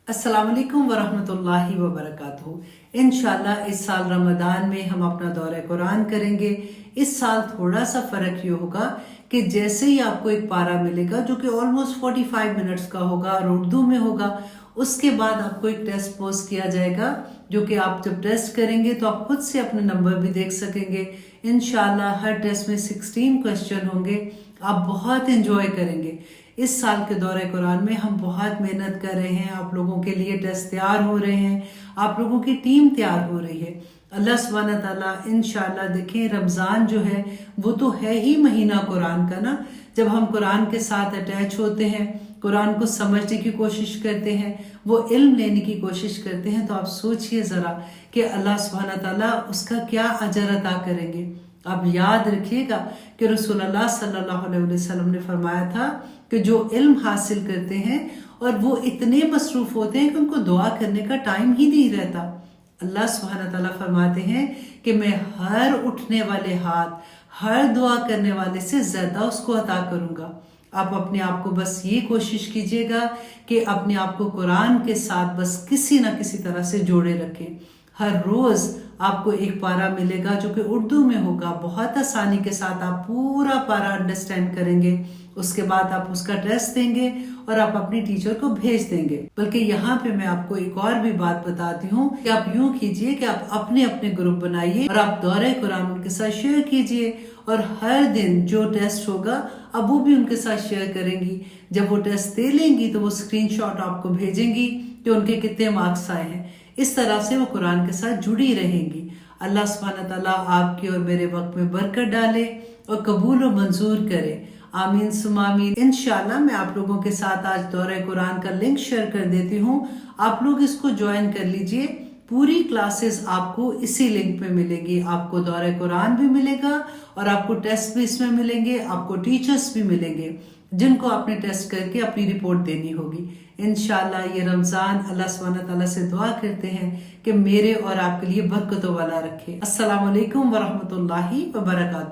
अस्सलाम वालेकुम वरहमतुल्लाहि वबरकातुहू। इंशाल्लाह इस साल रमदान में हम अपना दौरा कुरान करेंगे। इस साल थोड़ा सा फर्क ये होगा कि जैसे ही आपको एक पारा मिलेगा जो कि ऑलमोस्ट 45 मिनट्स का होगा और उर्दू में होगा, उसके बाद आपको एक टेस्ट पोस्ट किया जाएगा जो कि आप जब टेस्ट करेंगे तो आप खुद से अपने नंबर भी देख सकेंगे। इंशाल्लाह हर टेस्ट में 16 क्वेश्चन होंगे। आप बहुत इंजॉय करेंगे। इस साल के दौरे कुरान में हम बहुत मेहनत कर रहे हैं, आप लोगों के लिए टेस्ट तैयार हो रहे हैं, आप लोगों की टीम तैयार हो रही है। अल्लाह सुब्हानहू तआला इंशाल्लाह, देखें रमज़ान जो है वो तो है ही महीना कुरान का ना। जब हम कुरान के साथ अटैच होते हैं, कुरान को समझने की कोशिश करते हैं, वो इल्म लेने की कोशिश करते हैं, तो आप सोचिए ज़रा कि अल्लाह सुब्हानहू तआला उसका क्या अजर अता करेंगे। आप याद रखिएगा कि रसूलुल्लाह सल्लल्लाहु अलैहि वसल्लम ने फरमाया था कि जो इल्म हासिल करते हैं और वो इतने मसरूफ होते हैं कि उनको दुआ करने का टाइम ही नहीं रहता। अल्लाह सुब्हानहू तआला फरमाते हैं कि मैं हर उठने वाले हाथ, हर दुआ करने वाले से ज्यादा उसको अता करूंगा। आप अपने आप को बस ये कोशिश कीजिएगा कि अपने आप को कुरान के साथ बस किसी ना किसी तरह से जोड़े रखें। हर रोज आपको एक पारा मिलेगा जो कि उर्दू में होगा। बहुत आसानी के साथ आप पूरा पारा अंडरस्टैंड करेंगे। उसके बाद आप उसका टेस्ट देंगे और आप अपनी टीचर को भेज देंगे। बल्कि यहाँ पे मैं आपको एक और भी बात बताती हूँ कि आप यूं कीजिए कि आप अपने अपने ग्रुप बनाइए और आप दौरे कुरान उनके साथ शेयर कीजिए, और हर दिन जो टेस्ट होगा अब वो भी उनके साथ शेयर करेंगी। जब वो टेस्ट दे लेंगी तो वो स्क्रीनशॉट आपको भेजेंगी कि उनके कितने मार्क्स आए हैं। इस तरह से वो कुरान के साथ जुड़ी रहेंगी। अल्लाह सुब्हानहू तआला आपके और मेरे वक्त में बरकत डाले और कबूल और मंजूर करे। आमीन सुम्मा आमीन। इंशाल्लाह मैं आप लोगों के साथ आज दौरे कुरान का लिंक शेयर कर देती हूँ। आप लोग इसको ज्वाइन कर लीजिए। पूरी क्लासेस आपको इसी लिंक पे मिलेगी। आपको दौरे कुरान भी मिलेगा और आपको टेस्ट भी इसमें मिलेंगे, आपको टीचर्स भी मिलेंगे जिनको आपने टेस्ट करके अपनी रिपोर्ट देनी होगी। इंशाल्लाह ये रमजान अल्लाह सुब्हानहू तआला से दुआ करते हैं कि मेरे और आपके लिए बरकतों वाला रखे। अस्सलाम वालेकुम वरहमतुल्लाहि वबरकातुहू।